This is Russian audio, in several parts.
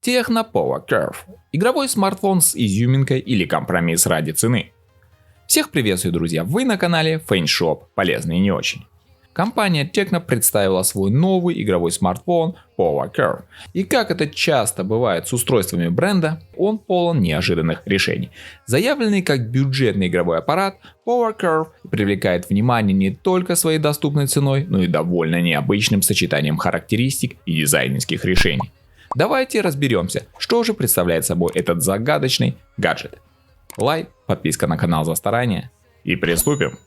Tecno Power Curve – игровой смартфон с изюминкой или компромисс ради цены. Всех приветствую, друзья, вы на канале FaneShop, полезно и не очень. Компания Tecno представила свой новый игровой смартфон Power Curve. И как это часто бывает с устройствами бренда, он полон неожиданных решений. Заявленный как бюджетный игровой аппарат, Power Curve привлекает внимание не только своей доступной ценой, но и довольно необычным сочетанием характеристик и дизайнерских решений. Давайте разберемся, что же представляет собой этот загадочный гаджет. Лайк, подписка на канал за старание и приступим.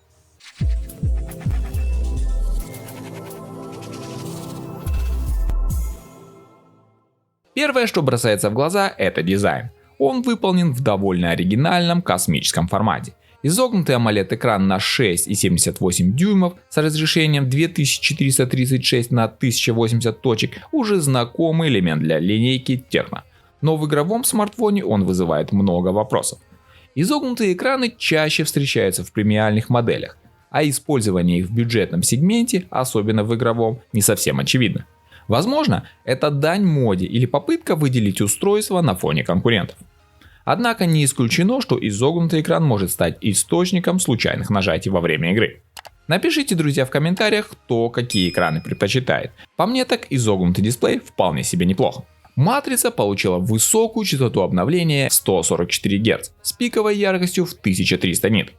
Первое, что бросается в глаза, это дизайн. Он выполнен в довольно оригинальном космическом формате. Изогнутый AMOLED-экран на 6,78 дюймов с разрешением 2436 на 1080 точек уже знакомый элемент для линейки Tecno. Но в игровом смартфоне он вызывает много вопросов. Изогнутые экраны чаще встречаются в премиальных моделях, а использование их в бюджетном сегменте, особенно в игровом, не совсем очевидно. Возможно, это дань моде или попытка выделить устройство на фоне конкурентов. Однако не исключено, что изогнутый экран может стать источником случайных нажатий во время игры. Напишите, друзья, в комментариях, кто какие экраны предпочитает. По мне так изогнутый дисплей вполне себе неплохо. Матрица получила высокую частоту обновления 144 Гц с пиковой яркостью в 1300 нит.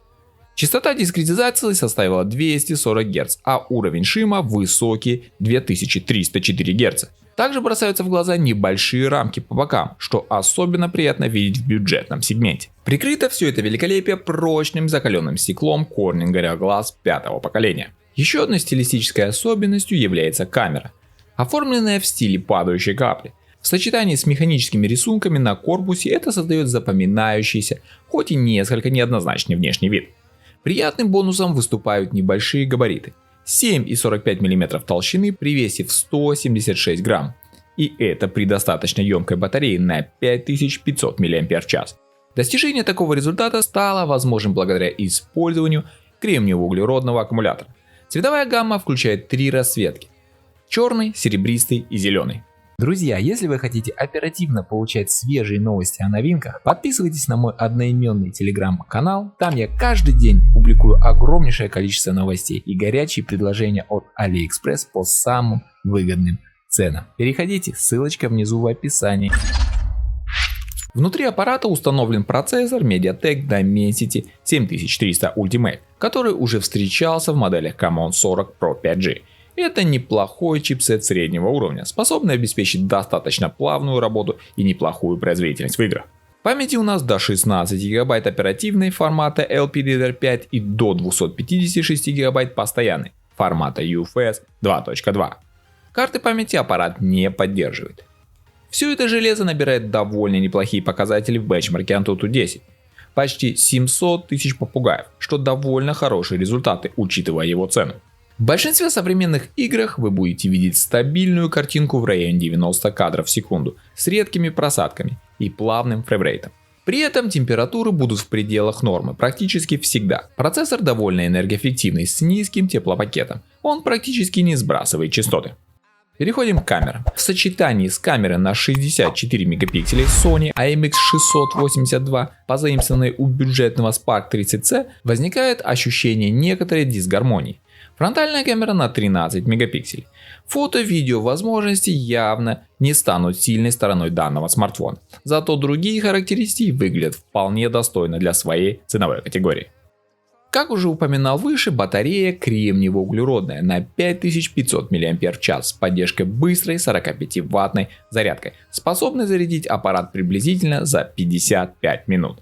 Частота дискретизации составила 240 Гц, а уровень шима высокий 2304 Гц. Также бросаются в глаза небольшие рамки по бокам, что особенно приятно видеть в бюджетном сегменте. Прикрыто все это великолепие прочным закаленным стеклом Corning Gorilla Glass 5-го поколения. Еще одной стилистической особенностью является камера, оформленная в стиле падающей капли. В сочетании с механическими рисунками на корпусе это создает запоминающийся, хоть и несколько неоднозначный внешний вид. Приятным бонусом выступают небольшие габариты. 7,45 мм толщины при весе в 176 грамм. И это при достаточно емкой батарее на 5500 мАч. Достижение такого результата стало возможным благодаря использованию кремниево-углеродного аккумулятора. Цветовая гамма включает 3 расцветки: черный, серебристый и зеленый. Друзья, если вы хотите оперативно получать свежие новости о новинках, подписывайтесь на мой одноименный телеграм-канал. Там я каждый день публикую огромнейшее количество новостей и горячие предложения от AliExpress по самым выгодным ценам. Переходите, ссылочка внизу в описании. Внутри аппарата установлен процессор MediaTek Dimensity 7300 Ultimate, который уже встречался в моделях Camon 40 Pro 5G. Это неплохой чипсет среднего уровня, способный обеспечить достаточно плавную работу и неплохую производительность в играх. Памяти у нас до 16 ГБ оперативной формата LPDDR5 и до 256 ГБ постоянной формата UFS 2.2. Карты памяти аппарат не поддерживает. Все это железо набирает довольно неплохие показатели в бенчмарке Antutu 10. Почти 700 тысяч попугаев, что довольно хорошие результаты, учитывая его цену. В большинстве современных играх вы будете видеть стабильную картинку в районе 90 кадров в секунду с редкими просадками и плавным фреймрейтом. При этом температуры будут в пределах нормы практически всегда. Процессор довольно энергоэффективный с низким теплопакетом, он практически не сбрасывает частоты. Переходим к камерам. В сочетании с камерой на 64 мегапикселей Sony IMX682, позаимствованной у бюджетного Spark 30C, возникает ощущение некоторой дисгармонии. Фронтальная камера на 13 мегапикселей. Фото-видео возможности явно не станут сильной стороной данного смартфона. Зато другие характеристики выглядят вполне достойно для своей ценовой категории. Как уже упоминал выше, батарея кремниево-углеродная на 5500 мАч с поддержкой быстрой 45-ваттной зарядкой, способной зарядить аппарат приблизительно за 55 минут.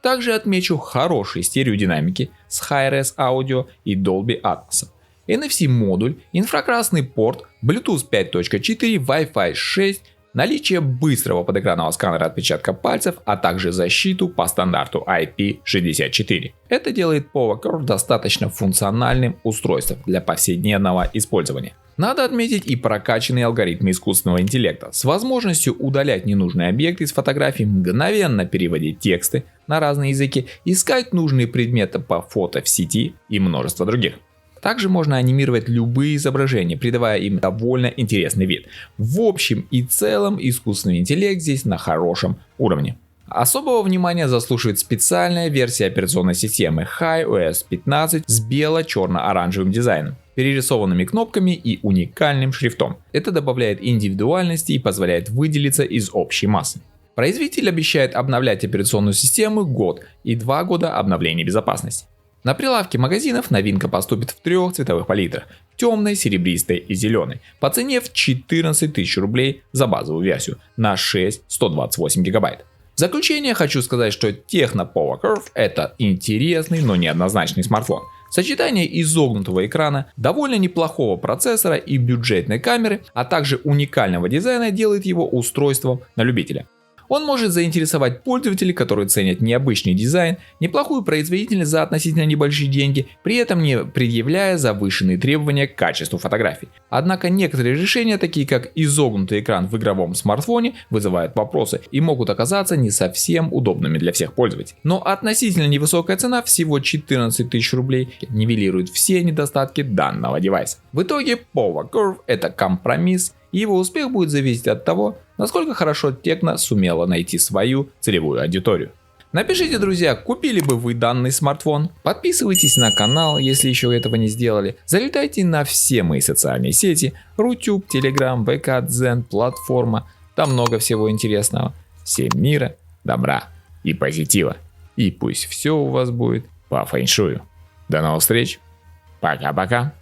Также отмечу хорошие стереодинамики с Hi-Res аудио и Dolby Atmos. NFC-модуль, инфракрасный порт, Bluetooth 5.4, Wi-Fi 6, наличие быстрого подэкранного сканера отпечатка пальцев, а также защиту по стандарту IP64. Это делает Power Curve достаточно функциональным устройством для повседневного использования. Надо отметить и прокачанные алгоритмы искусственного интеллекта с возможностью удалять ненужные объекты из фотографий, мгновенно переводить тексты на разные языки, искать нужные предметы по фото в сети и множество других. Также можно анимировать любые изображения, придавая им довольно интересный вид. В общем и целом искусственный интеллект здесь на хорошем уровне. Особого внимания заслуживает специальная версия операционной системы HiOS 15 с бело-черно-оранжевым дизайном, перерисованными кнопками и уникальным шрифтом. Это добавляет индивидуальности и позволяет выделиться из общей массы. Производитель обещает обновлять операционную систему год и 2 года обновления безопасности. На прилавке магазинов новинка поступит в 3 цветовых палитрах – темной, серебристой и зеленой, по цене в 14 тысяч рублей за базовую версию на 128 гигабайт. В заключение хочу сказать, что Tecno PowerCurve – это интересный, но неоднозначный смартфон. Сочетание изогнутого экрана, довольно неплохого процессора и бюджетной камеры, а также уникального дизайна делает его устройством на любителя. Он может заинтересовать пользователей, которые ценят необычный дизайн, неплохую производительность за относительно небольшие деньги, при этом не предъявляя завышенные требования к качеству фотографий. Однако некоторые решения, такие как изогнутый экран в игровом смартфоне, вызывают вопросы и могут оказаться не совсем удобными для всех пользователей. Но относительно невысокая цена, всего 14 тысяч рублей, нивелирует все недостатки данного девайса. В итоге PowerCurve – это компромисс, и его успех будет зависеть от того, насколько хорошо Tecno сумела найти свою целевую аудиторию. Напишите, друзья, купили бы вы данный смартфон? Подписывайтесь на канал, если еще этого не сделали. Залетайте на все мои социальные сети: Рутюб, Telegram, ВК, Дзен, платформа. Там много всего интересного. Всем мира, добра и позитива. И пусть все у вас будет по фэншую. До новых встреч. Пока-пока.